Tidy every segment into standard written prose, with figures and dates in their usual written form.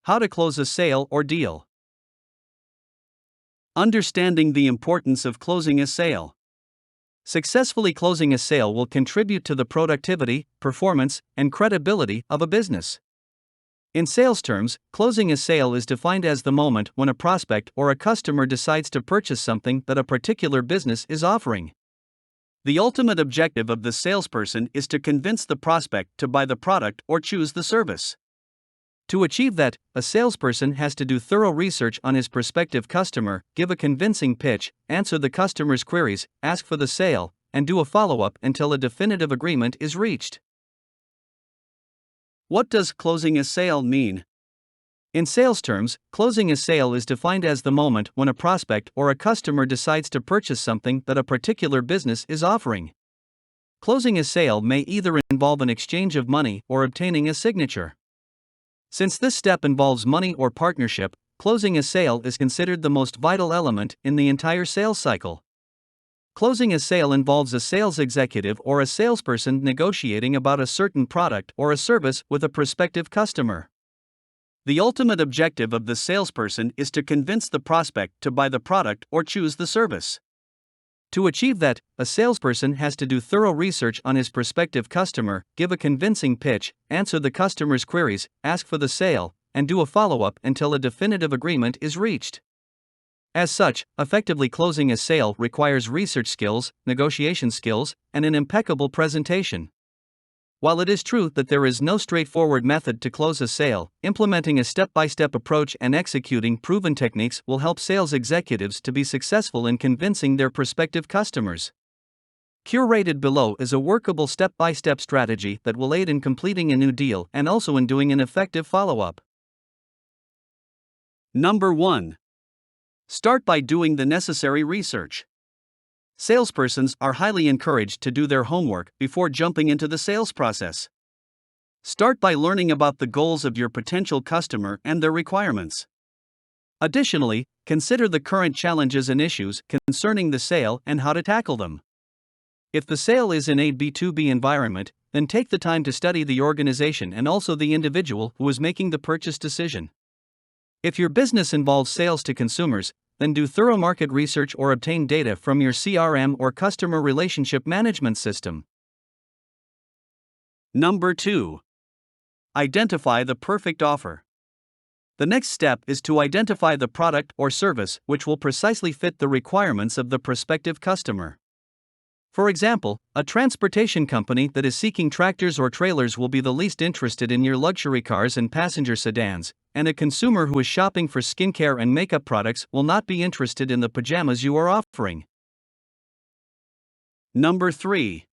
How to close a sale or deal. Understanding the importance of closing a sale. Successfully closing a sale will contribute to the productivity, performance, and credibility of a business. In sales terms, closing a sale is defined as the moment when a prospect or a customer decides to purchase something that a particular business is offering. The ultimate objective of the salesperson is to convince the prospect to buy the product or choose the service. To achieve that, a salesperson has to do thorough research on his prospective customer, give a convincing pitch, answer the customer's queries, ask for the sale, and do a follow-up until a definitive agreement is reached. What does closing a sale mean? In sales terms, closing a sale is defined as the moment when a prospect or a customer decides to purchase something that a particular business is offering. Closing a sale may either involve an exchange of money or obtaining a signature. Since this step involves money or partnership, closing a sale is considered the most vital element in the entire sales cycle. Closing a sale involves a sales executive or a salesperson negotiating about a certain product or a service with a prospective customer. The ultimate objective of the salesperson is to convince the prospect to buy the product or choose the service. To achieve that, a salesperson has to do thorough research on his prospective customer, give a convincing pitch, answer the customer's queries, ask for the sale, and do a follow-up until a definitive agreement is reached. As such, effectively closing a sale requires research skills, negotiation skills, and an impeccable presentation. While it is true that there is no straightforward method to close a sale, implementing a step-by-step approach and executing proven techniques will help sales executives to be successful in convincing their prospective customers. Curated below is a workable step-by-step strategy that will aid in completing a new deal and also in doing an effective follow-up. Number 1. Start by doing the necessary research. Salespersons are highly encouraged to do their homework before jumping into the sales process. Start by learning about the goals of your potential customer and their requirements. Additionally, consider the current challenges and issues concerning the sale and how to tackle them. If the sale is in a B2B environment, then take the time to study the organization and also the individual who is making the purchase decision. If your business involves sales to consumers, then do thorough market research or obtain data from your CRM or customer relationship management system. Number 2. Identify the perfect offer. The next step is to identify the product or service which will precisely fit the requirements of the prospective customer. For example, a transportation company that is seeking tractors or trailers will be the least interested in your luxury cars and passenger sedans, and a consumer who is shopping for skincare and makeup products will not be interested in the pajamas you are offering. Number 3.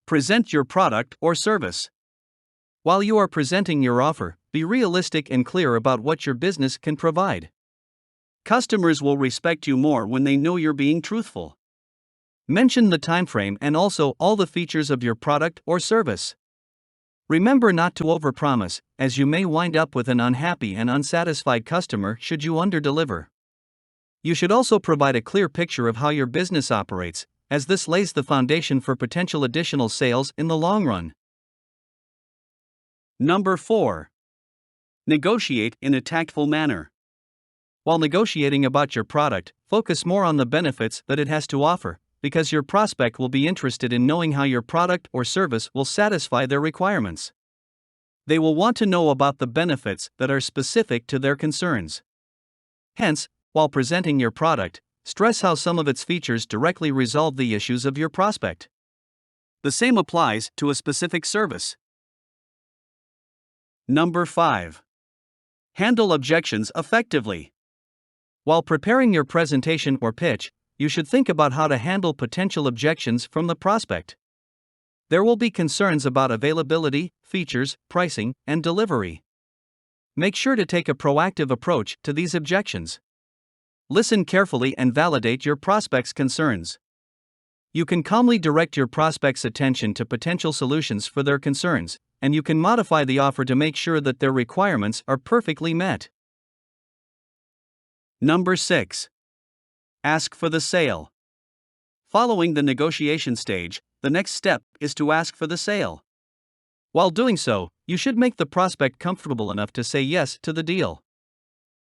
Present your product or service. While you are presenting your offer, be realistic and clear about what your business can provide. Customers will respect you more when they know you're being truthful. Mention the timeframe and also all the features of your product or service. Remember not to overpromise, as you may wind up with an unhappy and unsatisfied customer should you underdeliver. You should also provide a clear picture of how your business operates, as this lays the foundation for potential additional sales in the long run. Number 4. Negotiate in a tactful manner. While negotiating about your product, focus more on the benefits that it has to offer, because your prospect will be interested in knowing how your product or service will satisfy their requirements. They will want to know about the benefits that are specific to their concerns. Hence, while presenting your product, stress how some of its features directly resolve the issues of your prospect. The same applies to a specific service. Number 5. Handle objections effectively. While preparing your presentation or pitch, you should think about how to handle potential objections from the prospect. There will be concerns about availability, features, pricing, and delivery. Make sure to take a proactive approach to these objections. Listen carefully and validate your prospect's concerns. You can calmly direct your prospect's attention to potential solutions for their concerns, and you can modify the offer to make sure that their requirements are perfectly met. Number 6. Ask for the sale. Following the negotiation stage, the next step is to ask for the sale. While doing so, you should make the prospect comfortable enough to say yes to the deal.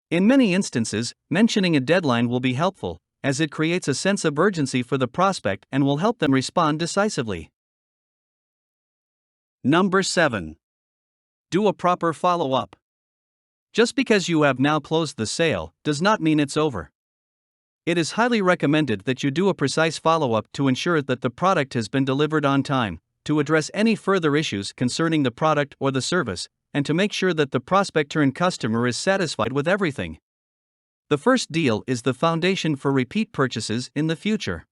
In many instances, mentioning a deadline will be helpful, as it creates a sense of urgency for the prospect and will help them respond decisively. Number 7. Do a proper follow-up. Just because you have now closed the sale does not mean it's over. It is highly recommended that you do a precise follow-up to ensure that the product has been delivered on time, to address any further issues concerning the product or the service, and to make sure that the prospect-turned-customer is satisfied with everything. The first deal is the foundation for repeat purchases in the future.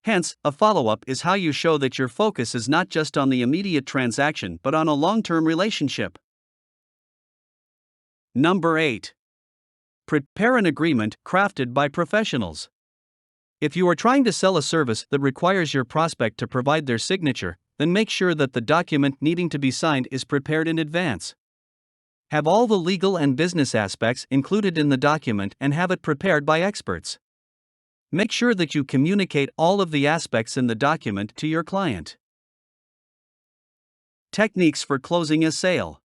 Hence, a follow-up is how you show that your focus is not just on the immediate transaction but on a long-term relationship. Number 8. Prepare an agreement crafted by professionals. If you are trying to sell a service that requires your prospect to provide their signature, then make sure that the document needing to be signed is prepared in advance. Have all the legal and business aspects included in the document and have it prepared by experts. Make sure that you communicate all of the aspects in the document to your client. Techniques for closing a sale.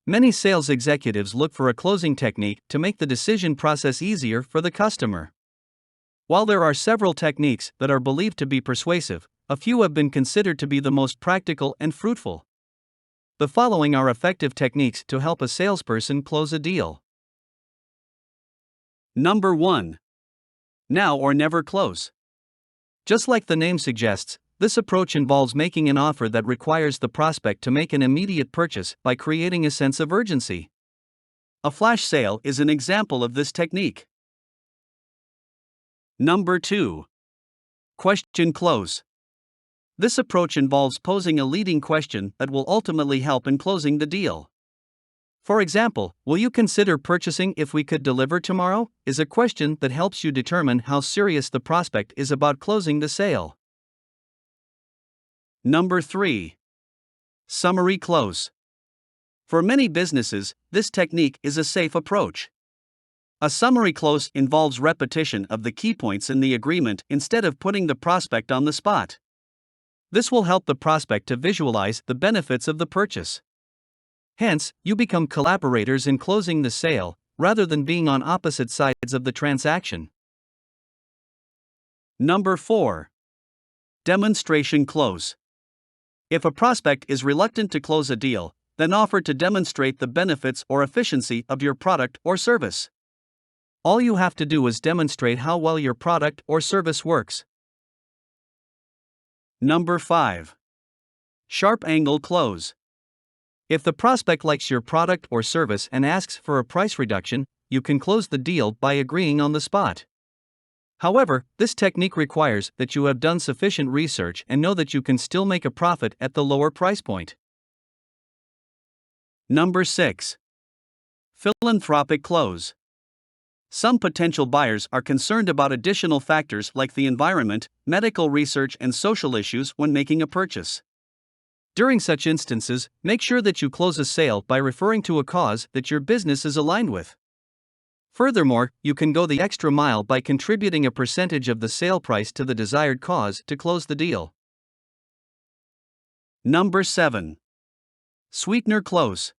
Many sales executives look for a closing technique to make the decision process easier for the customer. While there are several techniques that are believed to be persuasive, a few have been considered to be the most practical and fruitful. The following are effective techniques to help a salesperson close a deal. Number 1. Now or never close. Just like the name suggests, this approach involves making an offer that requires the prospect to make an immediate purchase by creating a sense of urgency. A flash sale is an example of this technique. Number 2. Question close. This approach involves posing a leading question that will ultimately help in closing the deal. For example, will you consider purchasing if we could deliver tomorrow? Is a question that helps you determine how serious the prospect is about closing the sale. Number 3. Summary close. For many businesses, this technique is a safe approach. A summary close involves repetition of the key points in the agreement instead of putting the prospect on the spot. This will help the prospect to visualize the benefits of the purchase. Hence, you become collaborators in closing the sale, rather than being on opposite sides of the transaction. Number 4. Demonstration close. If a prospect is reluctant to close a deal, then offer to demonstrate the benefits or efficiency of your product or service. All you have to do is demonstrate how well your product or service works. Number 5. Sharp angle close. If the prospect likes your product or service and asks for a price reduction, you can close the deal by agreeing on the spot. However, this technique requires that you have done sufficient research and know that you can still make a profit at the lower price point. Number 6. Philanthropic close. Some potential buyers are concerned about additional factors like the environment, medical research, and social issues when making a purchase. During such instances, make sure that you close a sale by referring to a cause that your business is aligned with. Furthermore, you can go the extra mile by contributing a percentage of the sale price to the desired cause to close the deal. Number 7. Sweetener close.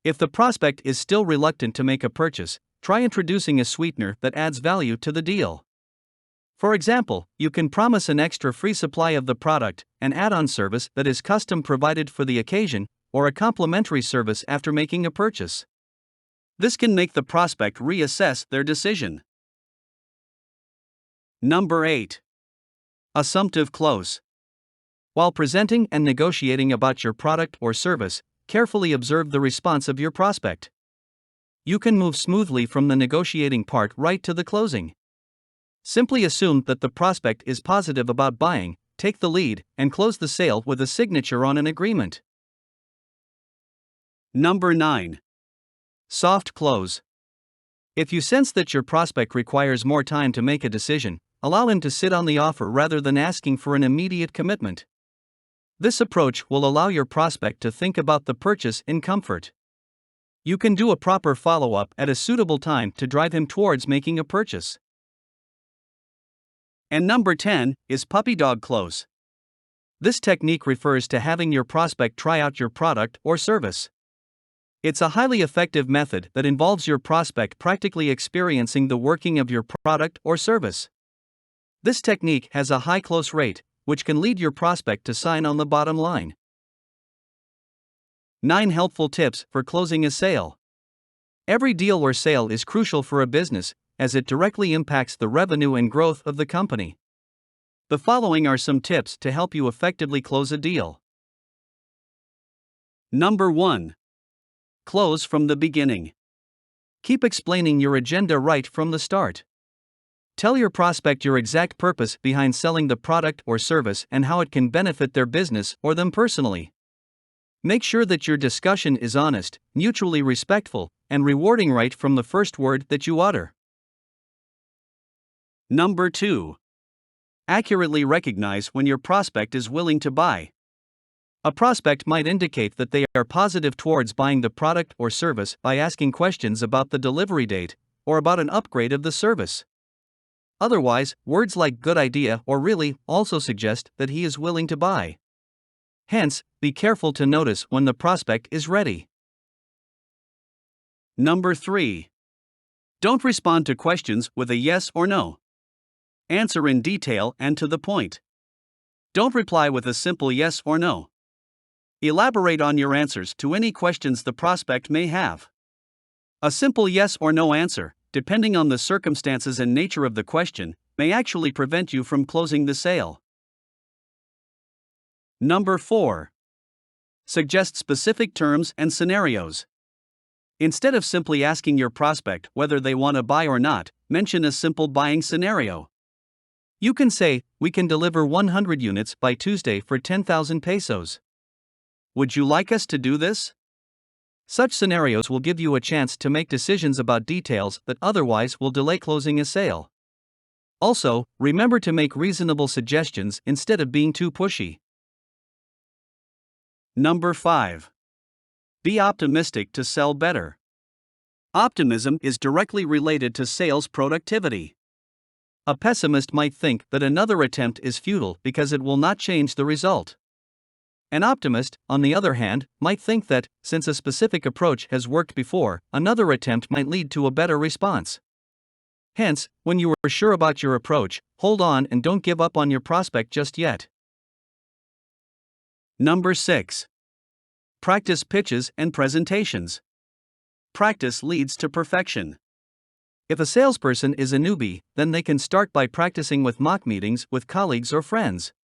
If the prospect is still reluctant to make a purchase, try introducing a sweetener that adds value to the deal. For example, you can promise an extra free supply of the product, an add-on service that is custom provided for the occasion, or a complimentary service after making a purchase. This can make the prospect reassess their decision. Number 8. Assumptive close. While presenting and negotiating about your product or service, carefully observe the response of your prospect. You can move smoothly from the negotiating part right to the closing. Simply assume that the prospect is positive about buying, take the lead, and close the sale with a signature on an agreement. Number 9. Soft close. If you sense that your prospect requires more time to make a decision, allow him to sit on the offer rather than asking for an immediate commitment. This approach will allow your prospect to think about the purchase in comfort. You can do a proper follow-up at a suitable time to drive him towards making a purchase. And number 10 is puppy dog close. This technique refers to having your prospect try out your product or service. It's a highly effective method that involves your prospect practically experiencing the working of your product or service. This technique has a high close rate, which can lead your prospect to sign on the bottom line. 9 helpful tips for closing a sale. Every deal or sale is crucial for a business, as it directly impacts the revenue and growth of the company. The following are some tips to help you effectively close a deal. Number 1. Close from the beginning. Keep explaining your agenda right from the start. Tell your prospect your exact purpose behind selling the product or service and how it can benefit their business or them personally. Make sure that your discussion is honest, mutually respectful, and rewarding right from the first word that you utter. Number 2. Accurately recognize when your prospect is willing to buy. A prospect might indicate that they are positive towards buying the product or service by asking questions about the delivery date or about an upgrade of the service. Otherwise, words like good idea or really also suggest that he is willing to buy. Hence, be careful to notice when the prospect is ready. Number 3. Don't respond to questions with a yes or no. Answer in detail and to the point. Don't reply with a simple yes or no. Elaborate on your answers to any questions the prospect may have. A simple yes or no answer, depending on the circumstances and nature of the question, may actually prevent you from closing the sale. Number 4. Suggest specific terms and scenarios. Instead of simply asking your prospect whether they want to buy or not, mention a simple buying scenario. You can say, "We can deliver 100 units by Tuesday for 10,000 pesos. Would you like us to do this?" Such scenarios will give you a chance to make decisions about details that otherwise will delay closing a sale. Also, remember to make reasonable suggestions instead of being too pushy. Number 5. Be optimistic to sell better. Optimism is directly related to sales productivity. A pessimist might think that another attempt is futile because it will not change the result. An optimist, on the other hand, might think that, since a specific approach has worked before, another attempt might lead to a better response. Hence, when you are sure about your approach, hold on and don't give up on your prospect just yet. Number 6. Practice pitches and presentations. Practice leads to perfection. If a salesperson is a newbie, then they can start by practicing with mock meetings with colleagues or friends.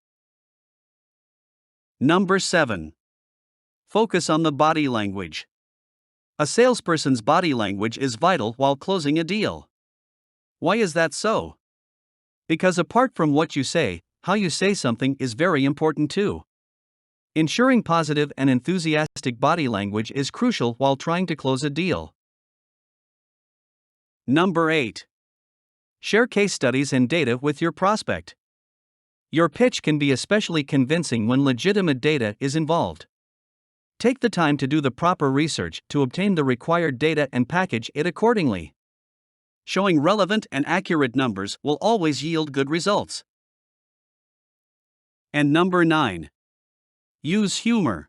Number 7. Focus on the body language. A salesperson's body language is vital while closing a deal. Why is that so? Because apart from what you say, how you say something is very important too. Ensuring positive and enthusiastic body language is crucial while trying to close a deal. Number 8. Share case studies and data with your prospect. Your pitch can be especially convincing when legitimate data is involved. Take the time to do the proper research to obtain the required data and package it accordingly. Showing relevant and accurate numbers will always yield good results. And number 9. Use humor.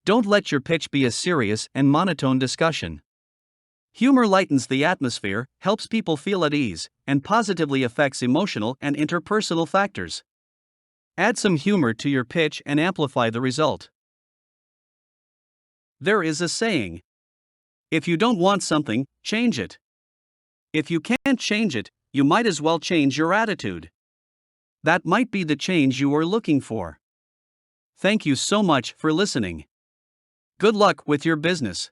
Don't let your pitch be a serious and monotone discussion. Humor lightens the atmosphere, helps people feel at ease, and positively affects emotional and interpersonal factors. Add some humor to your pitch and amplify the result. There is a saying: if you don't want something, change it. If you can't change it, you might as well change your attitude. That might be the change you are looking for. Thank you so much for listening. Good luck with your business.